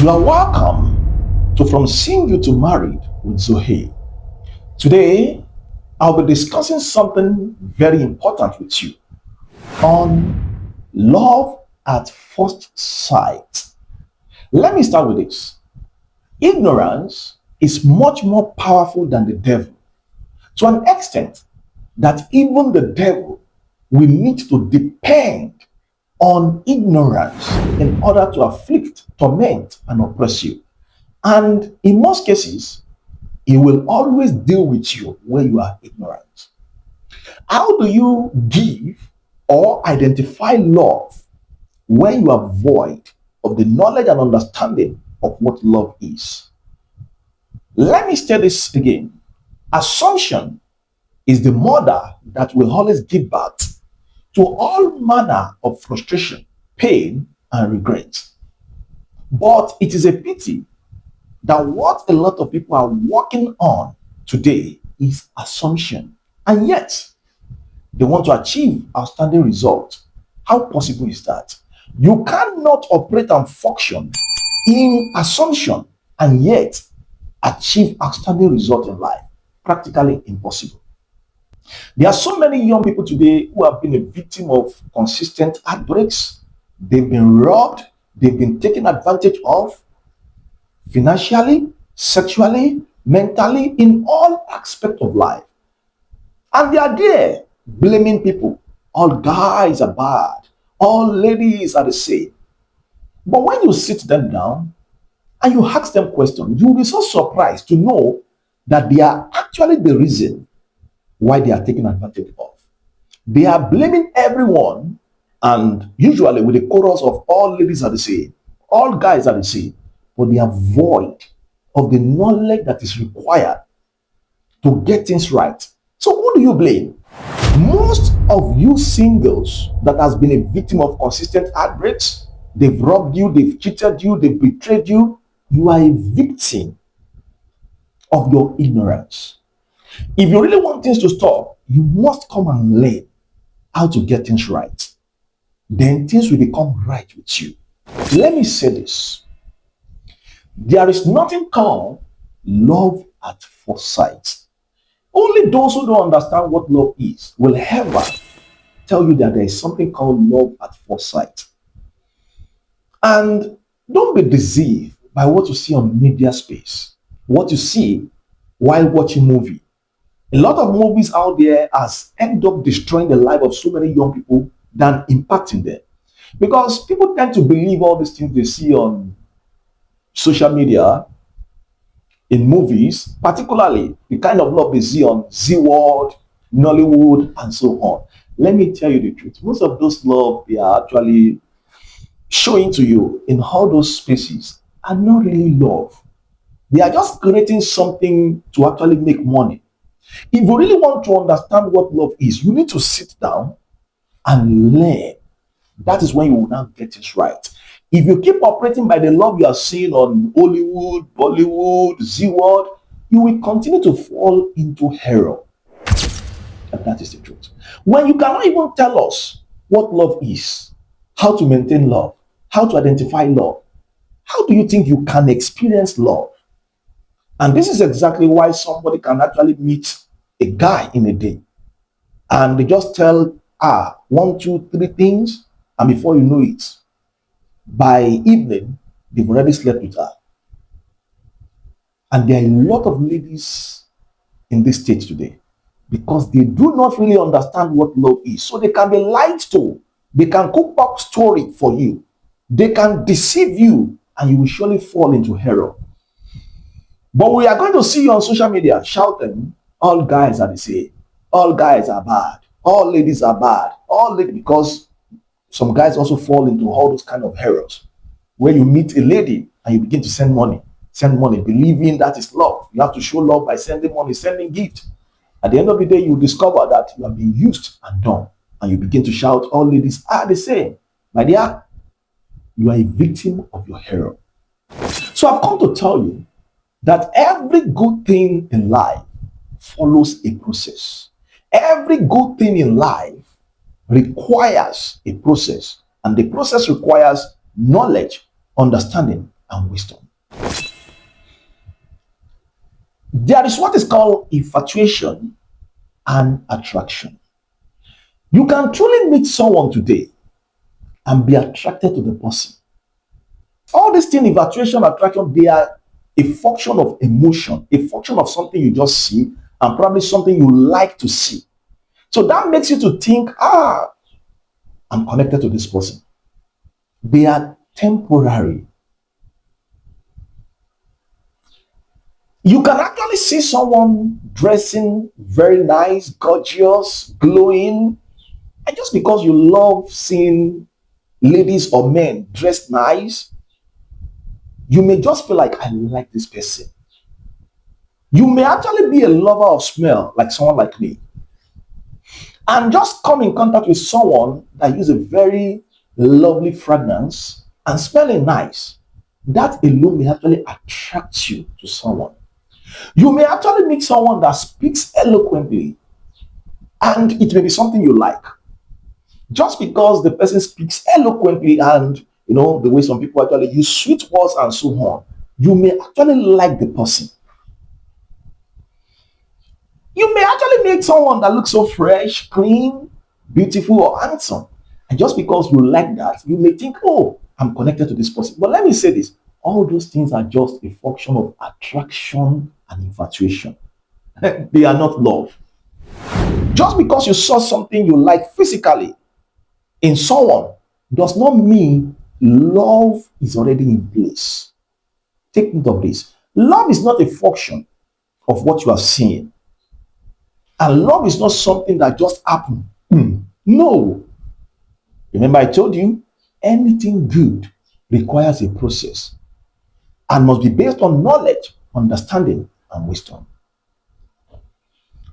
You are welcome to From Single to Married with Zoe. Today, I'll be discussing something very important with you on love at first sight. Let me start with this. Ignorance is much more powerful than the devil to an extent that even the devil will need to depend on ignorance in order to afflict, torment, and oppress you. And in most cases, he will always deal with you when you are ignorant. How do you give or identify love when you are void of the knowledge and understanding of what love is? Let me say this again. Assumption is the mother that will always give birth to all manner of frustration, pain, and regret. But it is a pity that what a lot of people are working on today is assumption. And yet, they want to achieve outstanding results. How possible is that? You cannot operate and function in assumption and yet achieve outstanding results in life. Practically impossible. There are so many young people today who have been a victim of consistent heartbreaks. They've been robbed, they've been taken advantage of financially, sexually, mentally, in all aspects of life. And they are there blaming people. All guys are bad. All ladies are the same. But when you sit them down and you ask them questions, you will be so surprised to know that they are actually the reason why they are taken advantage of. They are blaming everyone, and usually with the chorus of all ladies are the same, all guys are the same, but they are void of the knowledge that is required to get things right. So who do you blame? Most of you singles that has been a victim of consistent heartbreaks, they've robbed you, they've cheated you, they've betrayed you. You are a victim of your ignorance. If you really want things to stop, you must come and learn how to get things right. Then things will become right with you. Let me say this. There is nothing called love at first sight. Only those who don't understand what love is will ever tell you that there is something called love at first sight. And don't be deceived by what you see on media space, what you see while watching movie. A lot of movies out there has end up destroying the life of so many young people than impacting them. Because people tend to believe all these things they see on social media, in movies, particularly the kind of love they see on Z World, Nollywood, and so on. Let me tell you the truth. Most of those love they are actually showing to you in all those spaces are not really love. They are just creating something to actually make money. If you really want to understand what love is, you need to sit down and learn. That is when you will now get it right. If you keep operating by the love you are seeing on Hollywood, Bollywood, Z World, you will continue to fall into error. And that is the truth. When you cannot even tell us what love is, how to maintain love, how to identify love, how do you think you can experience love? And this is exactly why somebody can actually meet a guy in a day and they just tell one, two, three things, and before you know it, by evening, they've already slept with her. And there are a lot of ladies in this state today because they do not really understand what love is. So they can be lied to. They can cook up story for you. They can deceive you and you will surely fall into error. But we are going to see you on social media shouting, all guys are the same. All guys are bad. All ladies are bad. All ladies, because some guys also fall into all those kind of errors where you meet a lady and you begin to send money, believing that is love. You have to show love by sending money, sending gift. At the end of the day, you discover that you have been used and done, and you begin to shout, all ladies are the same. My dear, you are a victim of your error. So I've come to tell you that every good thing in life follows a process. Every good thing in life requires a process, and the process requires knowledge, understanding, and wisdom. There is what is called infatuation and attraction. You can truly meet someone today and be attracted to the person. All these things, infatuation, attraction, they are a function of emotion, a function of something you just see, and probably something you like to see. So that makes you to think, I'm connected to this person. They are temporary. You can actually see someone dressing very nice, gorgeous, glowing, and just because you love seeing ladies or men dressed nice, you may just feel like, I like this person. You may actually be a lover of smell, like someone like me, and just come in contact with someone that uses a very lovely fragrance and smelling nice. That alone may actually attract you to someone. You may actually meet someone that speaks eloquently, and it may be something you like. Just because the person speaks eloquently and the way some people actually use sweet words and so on, you may actually like the person. You may actually meet someone that looks so fresh, clean, beautiful, or handsome. And just because you like that, you may think, oh, I'm connected to this person. But let me say this, all those things are just a function of attraction and infatuation. They are not love. Just because you saw something you like physically in someone does not mean love is already in place. Take note of this. Love is not a function of what you are seeing. And love is not something that just happened. No. Remember, I told you, anything good requires a process and must be based on knowledge, understanding, and wisdom.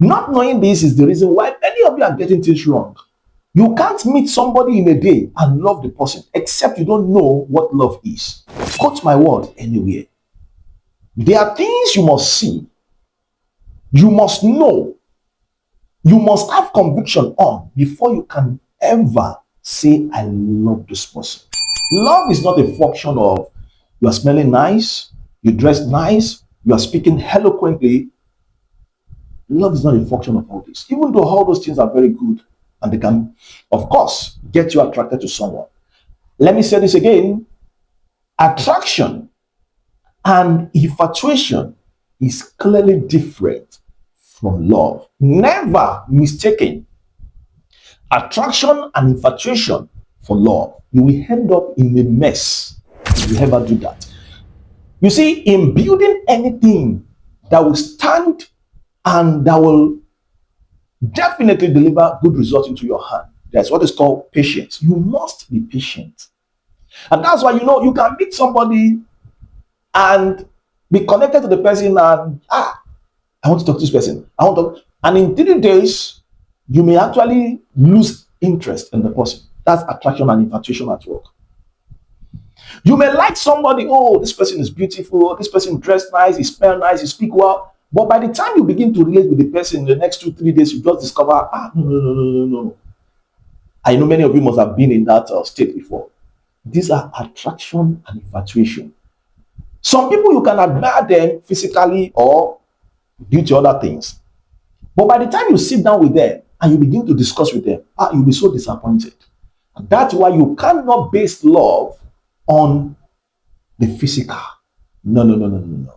Not knowing this is the reason why many of you are getting things wrong. You can't meet somebody in a day and love the person except you don't know what love is. Quote my word anywhere. There are things you must see, you must know, you must have conviction on before you can ever say, I love this person. Love is not a function of you are smelling nice, you dress nice, you are speaking eloquently. Love is not a function of all this. Even though all those things are very good and they can, of course, get you attracted to someone. Let me say this again. Attraction and infatuation is clearly different from love. Never mistaken attraction and infatuation for love. You will end up in a mess if you ever do that. You see, in building anything that will stand and that will definitely deliver good results into your hand, that's what is called patience. You must be patient. And that's why you can meet somebody and be connected to the person and I want to talk to this person. And in 3 days, you may actually lose interest in the person. That's attraction and infatuation at work. You may like somebody, oh, this person is beautiful, this person dressed nice, he smell nice, he speak well. But by the time you begin to relate with the person in the next 2-3 days, you just discover, no. I know many of you must have been in that state before. These are attraction and infatuation. Some people, you can admire them physically or due to other things. But by the time you sit down with them and you begin to discuss with them, you'll be so disappointed. And that's why you cannot base love on the physical. No.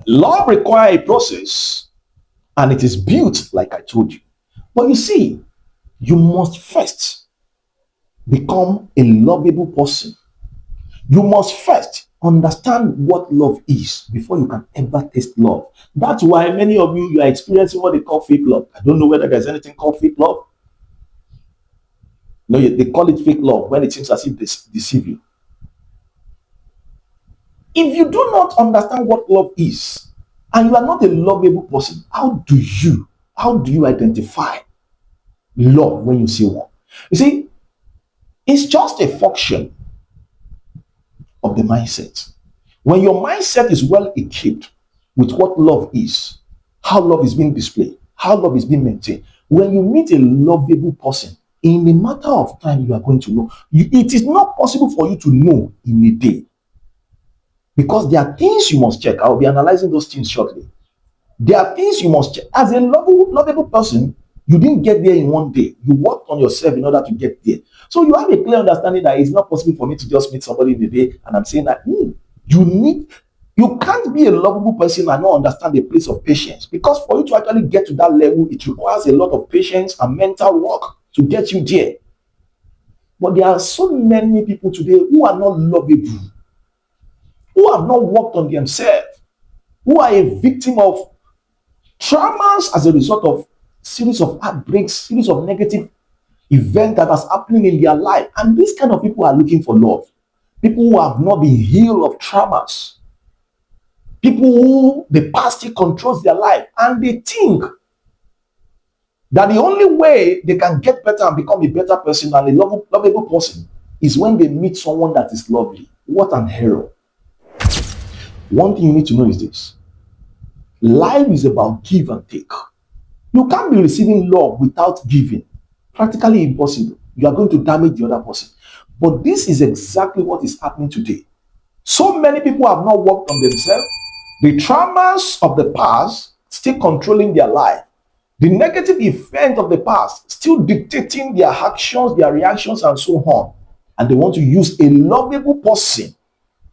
Love requires a process and it is built like I told you. But you see, you must first become a lovable person. You must first understand what love is before you can ever taste love. That's why many of you are experiencing what they call fake love. I don't know whether there's anything called fake love. No, they call it fake love when it seems as if they deceive you. If you do not understand what love is and you are not a lovable person, how do you identify love when you see one? You see, it's just a function of the mindset. When your mindset is well equipped with what love is, how love is being displayed, how love is being maintained, when you meet a lovable person, In a matter of time, you are going to know. It is not possible for you to know in a day because there are things you must check. I will be analyzing those things shortly. There are things you must check. As a lovable person, you didn't get there in one day. You worked on yourself in order to get there. So you have a clear understanding that it's not possible for me to just meet somebody in a day and I'm saying that you can't be a lovable person and not understand the place of patience because for you to actually get to that level, it requires a lot of patience and mental work to get you there. But there are so many people today who are not lovable, who have not worked on themselves, who are a victim of traumas as a result of series of heartbreaks, series of negative events that is happening in their life. And these kind of people are looking for love. People who have not been healed of traumas. People who the past still controls their life. And they think that the only way they can get better and become a better person and a lovable person is when they meet someone that is lovely. What an error. One thing you need to know is this. Life is about give and take. You can't be receiving love without giving. Practically impossible. You are going to damage the other person. But this is exactly what is happening today. So many people have not worked on themselves. The traumas of the past still controlling their life. The negative event of the past still dictating their actions, their reactions, and so on. And they want to use a lovable person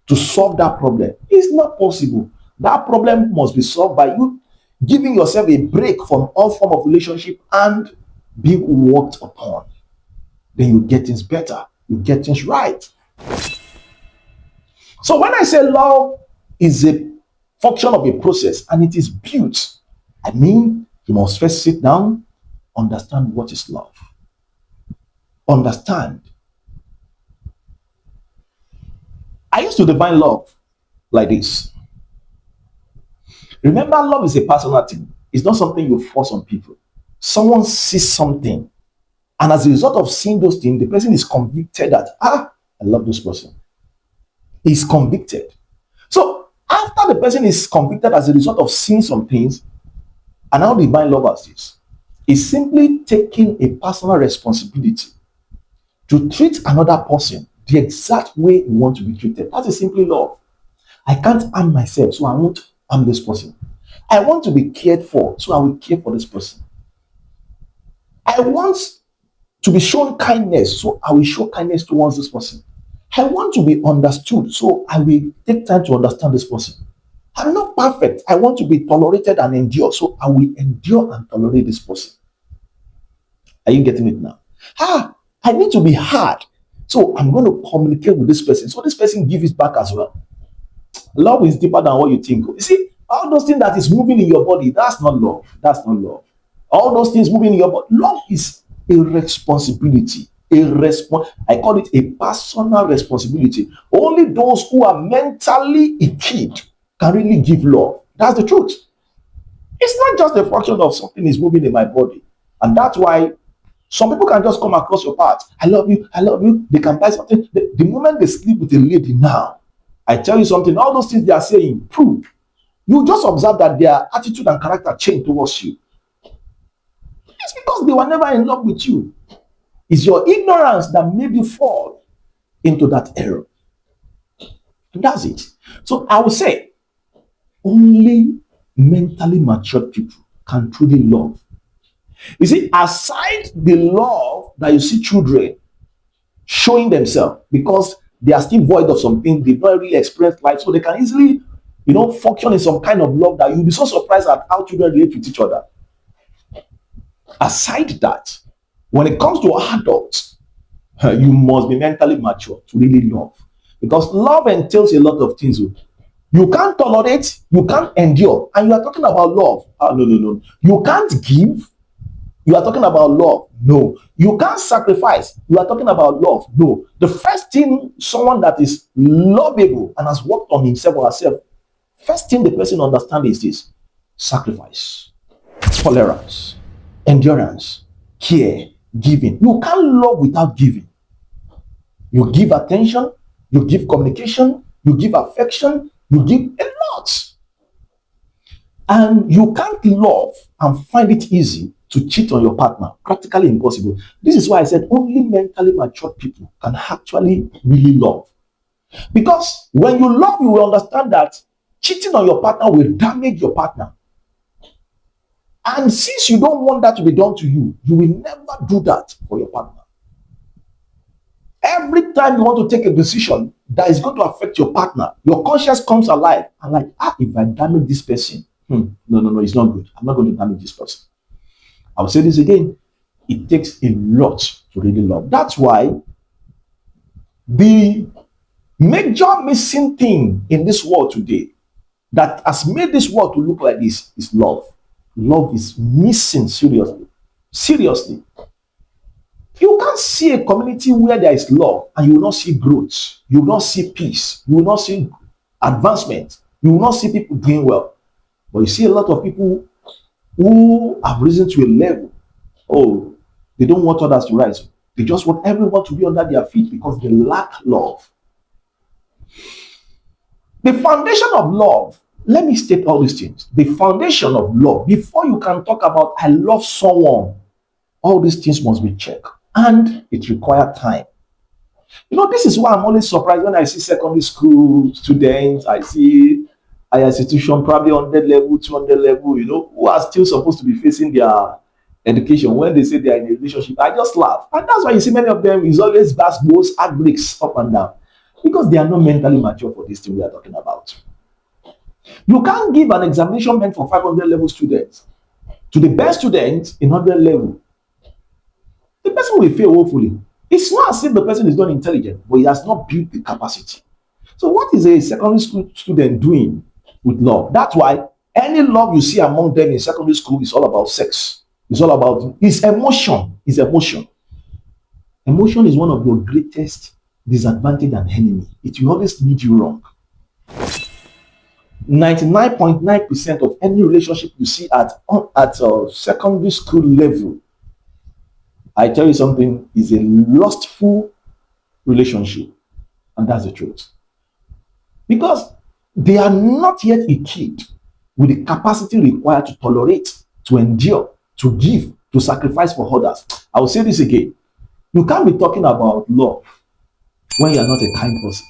to solve that problem. It's not possible. That problem must be solved by you giving yourself a break from all form of relationship and being worked upon. Then you get things better. You get things right. So when I say love is a function of a process and it is built, I mean you must first sit down, understand what is love. Understand. I used to define love like this. Remember, love is a personal thing. It's not something you force on people. Someone sees something, and as a result of seeing those things, the person is convicted that, I love this person. He's convicted. So, after the person is convicted as a result of seeing some things, and how divine love as this, is simply taking a personal responsibility to treat another person the exact way you want to be treated. That is simply love. I can't harm myself, so I won't harm this person. I want to be cared for, so I will care for this person. I want to be shown kindness, so I will show kindness towards this person. I want to be understood, so I will take time to understand this person. I'm not perfect. I want to be tolerated and endure, so I will endure and tolerate this person. Are you getting it now? I need to be hard, so I'm going to communicate with this person, so this person gives it back as well. Love is deeper than what you think. You see, all those things that is moving in your body, that's not love. That's not love. All those things moving in your body, love is a responsibility. I call it a personal responsibility. Only those who are mentally equipped can really give love. That's the truth. It's not just a function of something is moving in my body. And that's why some people can just come across your path. I love you. I love you. They can buy something. The moment they sleep with a lady now, I tell you something, all those things they are saying, prove. You just observe that their attitude and character change towards you. It's because they were never in love with you. It's your ignorance that made you fall into that error. And that's it. So I would say only mentally matured people can truly love. You see, aside the love that you see children showing themselves because they are still void of something, they've not really experienced life, so they can easily, function in some kind of love that you'll be so surprised at how children relate with each other. Aside that, when it comes to adults, you must be mentally mature to really love. Because love entails a lot of things. You can't tolerate, you can't endure, and you are talking about love. No. You can't give, you are talking about love. No. You can't sacrifice, you are talking about love. No. The first thing someone that is lovable and has worked on himself or herself, first thing the person understands is this: sacrifice, tolerance, endurance, care, giving. You can't love without giving. You give attention, you give communication, you give affection, you give a lot. And you can't love and find it easy to cheat on your partner. Practically impossible. This is why I said only mentally mature people can actually really love. Because when you love, you will understand that cheating on your partner will damage your partner. And since you don't want that to be done to you, you will never do that for your partner. Every time you want to take a decision that is going to affect your partner, your conscience comes alive and like, if I damage this person, no, it's not good. I'm not going to damage this person. I'll say this again. It takes a lot to really love. That's why the major missing thing in this world today that has made this world to look like this is love. Love is missing seriously. Seriously. You can't see a community where there is love and you will not see growth. You will not see peace. You will not see advancement. You will not see people doing well. But you see a lot of people who have risen to a level. Oh, they don't want others to rise. They just want everyone to be under their feet because they lack love. The foundation of love, let me state all these things. The foundation of love, before you can talk about I love someone, all these things must be checked. And it requires time. This is why I'm always surprised when I see secondary school students, I see higher institution, probably 100 level, 200 level, who are still supposed to be facing their education. When they say they are in a relationship, I just laugh. And that's why you see many of them is always basketballs, heartbreaks up and down. Because they are not mentally mature for this thing we are talking about. You can't give an examination meant for 500 level students to the best student in 100 level. The person will fail woefully. It's not as if the person is not intelligent, but he has not built the capacity. So what is a secondary school student doing with love? That's why any love you see among them in secondary school is all about sex. It's all about it's emotion. It's emotion. Emotion is one of your greatest disadvantage and enemy. It will always lead you wrong. 99.9% of any relationship you see at secondary school level, I tell you something, is a lustful relationship. And that's the truth. Because they are not yet equipped with the capacity required to tolerate, to endure, to give, to sacrifice for others. I will say this again. You can't be talking about love when you are not a kind person.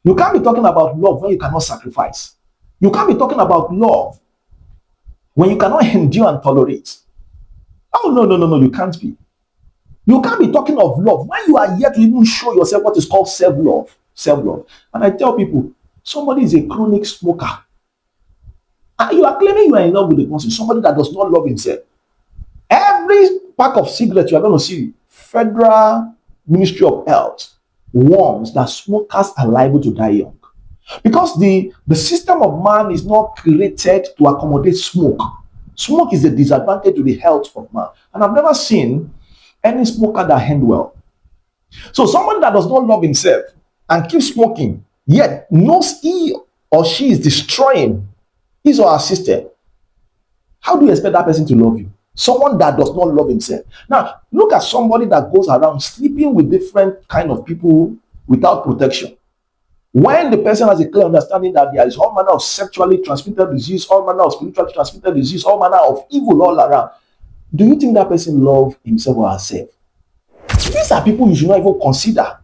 You can't be talking about love when you cannot sacrifice. You can't be talking about love when you cannot endure and tolerate. Oh, no, you can't be. You can't be talking of love when you are yet to even show yourself what is called self-love. Self-love. And I tell people, somebody is a chronic smoker. And you are claiming you are in love with a person, somebody that does not love himself. Every pack of cigarettes you are going to see, Federal Ministry of Health warns that smokers are liable to die young. Because the system of man is not created to accommodate smoke. Smoke is a disadvantage to the health of man. And I've never seen any smoker that end well. So someone that does not love himself and keeps smoking, yet knows he or she is destroying his or her system, how do you expect that person to love you? Someone that does not love himself. Now, look at somebody that goes around sleeping with different kind of people without protection. When the person has a clear understanding that there is all manner of sexually transmitted disease, all manner of spiritually transmitted disease, all manner of evil all around, do you think that person loves himself or herself? These are people you should not even consider.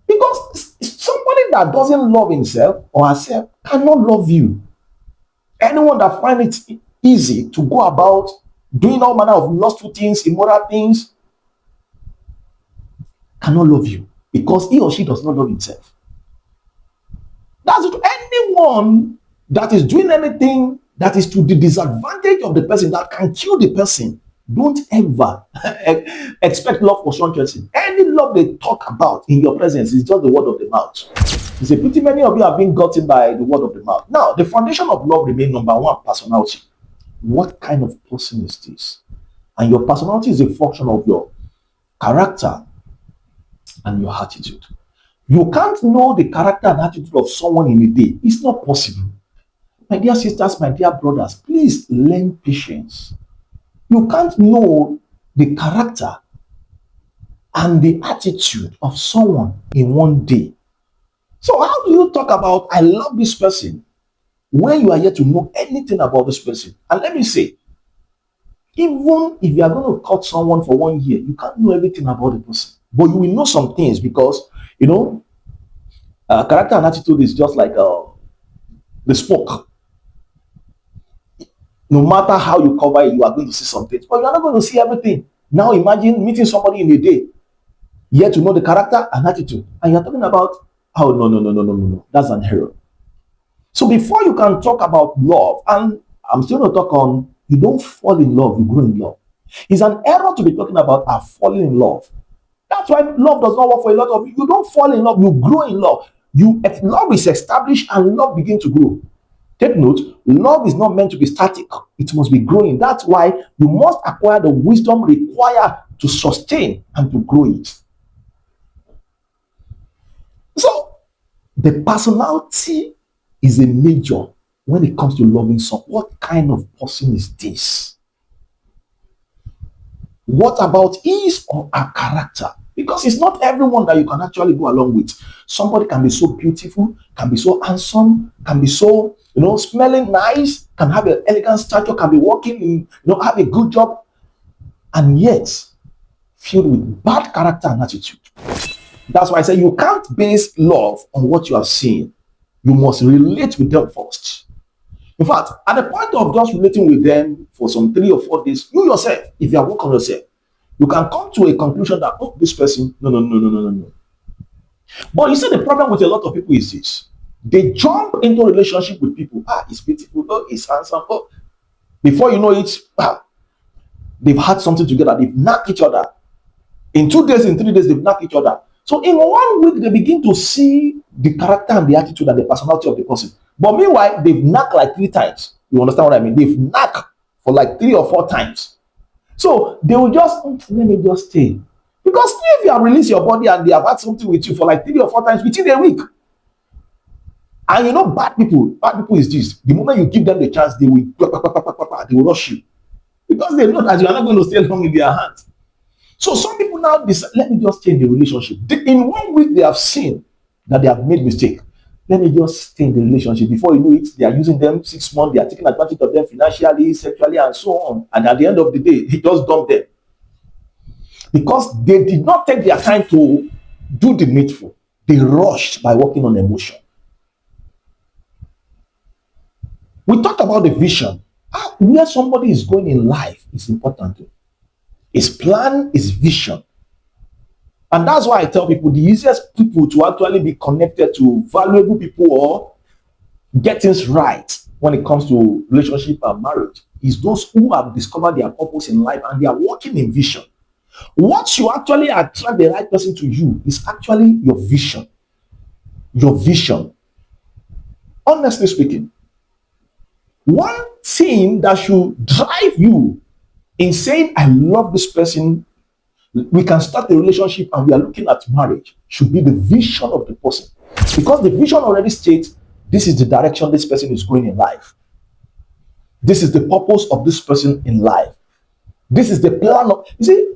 Because somebody that doesn't love himself or herself cannot love you. Anyone that finds it easy to go about doing all manner of lustful things, immoral things, cannot love you because he or she does not love himself. That's it. Anyone that is doing anything that is to the disadvantage of the person, that can kill the person, don't ever expect love for some person. Any love they talk about in your presence is just the word of the mouth. It's a pity many of you have been gotten by the word of the mouth. Now, the foundation of love remains number one, personality. What kind of person is this? And your personality is a function of your character and your attitude. You can't know the character and attitude of someone in a day. It's not possible. My dear sisters, my dear brothers, please learn patience. You can't know the character and the attitude of someone in one day. So how do you talk about, I love this person, when you are yet to know anything about this person. And let me say, even if you are going to cut someone for 1 year, you can't know everything about the person, but you will know some things because you know character and attitude is just like the smoke. No matter how you cover it, you are going to see some things, but you are not going to see everything. Now imagine meeting somebody in a day, yet to know the character and attitude, and you're talking about, oh, no, no, no, no, no, no, no, that's an error. So before you can talk about love, and I'm still going to talk on, you don't fall in love, you grow in love. It's an error to be talking about falling in love. That's why love does not work for a lot of you. You don't fall in love, you grow in love. Love is established and love begin to grow. Take note, love is not meant to be static, it must be growing. That's why you must acquire the wisdom required to sustain and to grow it. So, the personality is a major when it comes to loving someone. What kind of person is this? What about his or her character? Because it's not everyone that you can actually go along with. Somebody can be so beautiful, can be so handsome, can be so, smelling nice, can have an elegant stature, can be working in, have a good job, and yet filled with bad character and attitude. That's why I say you can't base love on what you are seeing. You must relate with them first. In fact, at the point of just relating with them for some 3 or 4 days, you yourself, if you are working on yourself, you can come to a conclusion that, oh, this person, no, no, no, no, no, no, no. But you see, the problem with a lot of people is this. They jump into a relationship with people. Ah, it's beautiful. Oh, it's handsome. Oh, before you know it, they've had something together. They've knocked each other. In 2 days, in 3 days, they've knocked each other. So in 1 week, they begin to see the character and the attitude and the personality of the person. But meanwhile, they've knocked like 3 times. You understand what I mean? They've knocked for like 3 or 4 times. So they will just, let me just stay. Because if you have released your body and they have had something with you for like 3 or 4 times within a week, and bad people is this. The moment you give them the chance, they will rush you. Because they know that you are not going to stay long in their hands. So some people now decide, let me just stay in the relationship. In 1 week, they have seen that they have made mistake. Let me just stay in the relationship. Before you know it, they are using them 6 months. They are taking advantage of them financially, sexually, and so on. And at the end of the day, he just dumped them. Because they did not take their time to do the needful. They rushed by working on emotion. We talked about the vision. Where somebody is going in life is important. His plan is vision. And that's why I tell people the easiest people to actually be connected to valuable people or get things right when it comes to relationship and marriage is those who have discovered their purpose in life and they are working in vision. What you actually attract the right person to you is actually your vision. Your vision. Honestly speaking, one thing that should drive you in saying, I love this person, we can start a relationship and we are looking at marriage, should be the vision of the person. Because the vision already states this is the direction this person is going in life. This is the purpose of this person in life. This is the plan of, you see,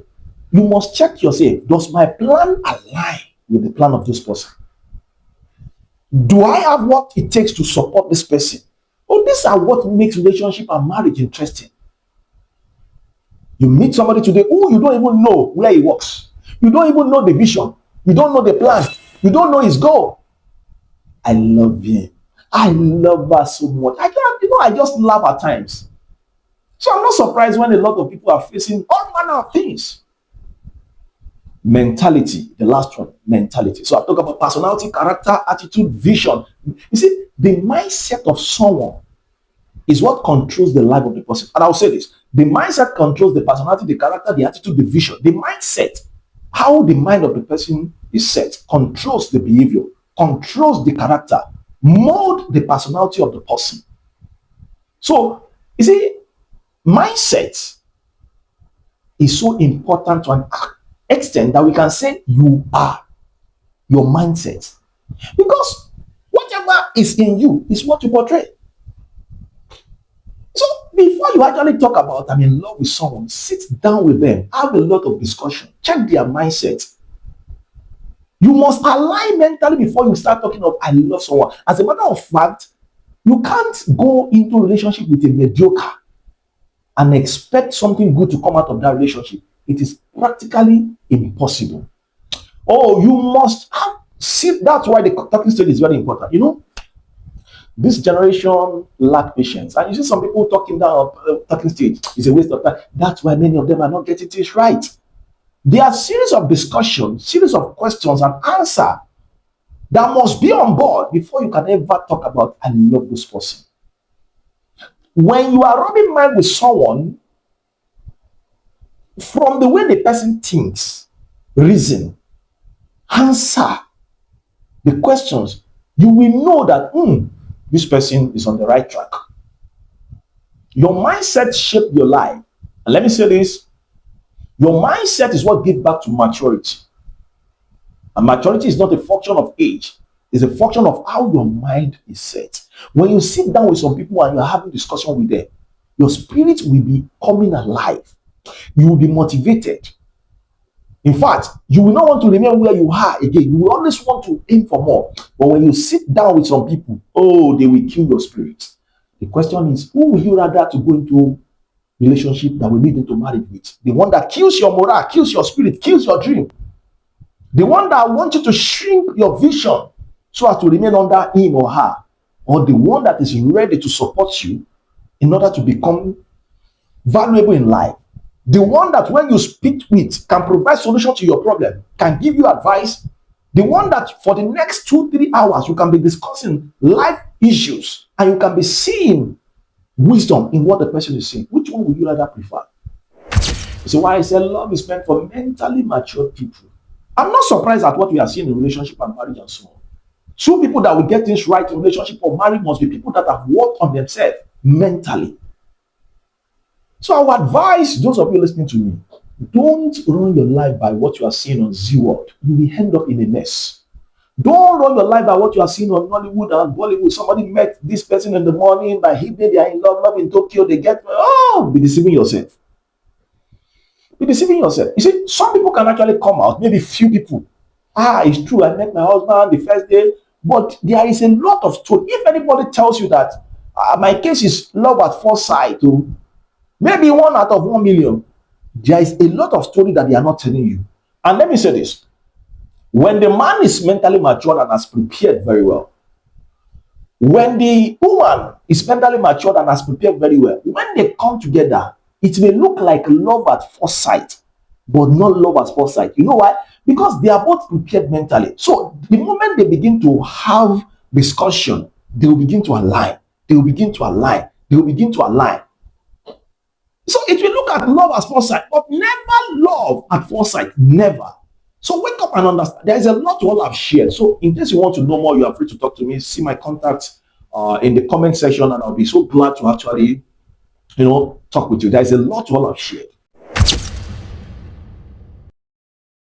you must check yourself. Does my plan align with the plan of this person? Do I have what it takes to support this person? Oh, these are what makes relationship and marriage interesting. You meet somebody today who you don't even know where he works. You don't even know the vision. You don't know the plan. You don't know his goal. I love him. I love her so much. I just laugh at times. So I'm not surprised when a lot of people are facing all manner of things. Mentality, the last one, mentality. So I talk about personality, character, attitude, vision. You see, the mindset of someone is what controls the life of the person. And I'll say this, the mindset controls the personality, the character, the attitude, the vision. The mindset, how the mind of the person is set, controls the behavior, controls the character, mold the personality of the person. So, you see, mindset is so important to an extent that we can say you are your mindset. Because whatever is in you is what you portray. So before you actually talk about I'm in love with someone, sit down with them, have a lot of discussion, check their mindset. You must align mentally before you start talking of I love someone. As a matter of fact, You can't go into a relationship with a mediocre and expect something good to come out of that relationship. It is practically impossible. Oh, you must have see. That's why the talking stage is very important. This generation lack patience, and you see some people talking down talking stage is a waste of time. That's why many of them are not getting things right. There are series of discussions, series of questions and answer that must be on board before you can ever talk about I love this person. When you are rubbing mind with someone, from the way the person thinks, reason, answer the questions, you will know that this person is on the right track. Your mindset shaped your life. And let me say this, your mindset is what gives back to maturity. And maturity is not a function of age, it's a function of how your mind is set. When you sit down with some people and you're having discussion with them, your spirit will be coming alive. You will be motivated. In fact, you will not want to remain where you are again. You will always want to aim for more. But when you sit down with some people, they will kill your spirit. The question is, who will you rather to go into relationship that will lead into marriage with? The one that kills your morale, kills your spirit, kills your dream. The one that wants you to shrink your vision so as to remain under him or her. Or the one that is ready to support you in order to become valuable in life. The one that when you speak with can provide solution to your problem, can give you advice. The one that for the next 2-3 hours you can be discussing life issues and you can be seeing wisdom in what the person is saying. Which one would you rather prefer? So why I say love is meant for mentally mature people. I'm not surprised at what we are seeing in relationship and marriage and so on. Two people that will get things right in relationship or marriage must be people that have worked on themselves mentally. So I would advise those of you listening to me, don't run your life by what you are seeing on Z World. You will end up in a mess. Don't run your life by what you are seeing on Hollywood and Bollywood. Somebody met this person in the morning, by evening they are in love in Tokyo, they get, be deceiving yourself. Be deceiving yourself. You see, some people can actually come out, maybe few people. It's true, I met my husband the first day, but there is a lot of story. If anybody tells you that my case is love at first sight, maybe 1 out of 1 million, there is a lot of story that they are not telling you. And let me say this, when the man is mentally mature and has prepared very well, when the woman is mentally mature and has prepared very well, when they come together, it may look like love at first sight, but not love at first sight. You know why? Because they are both prepared mentally. So the moment they begin to have discussion, they will begin to align. They will begin to align. They will begin to align. So it will look at love at first sight, but never love at first sight. Never. So wake up and understand. There is a lot to all I've shared. So in case you want to know more, you are free to talk to me. See my contacts in the comment section, and I'll be so glad to actually, talk with you. There is a lot to all I've shared.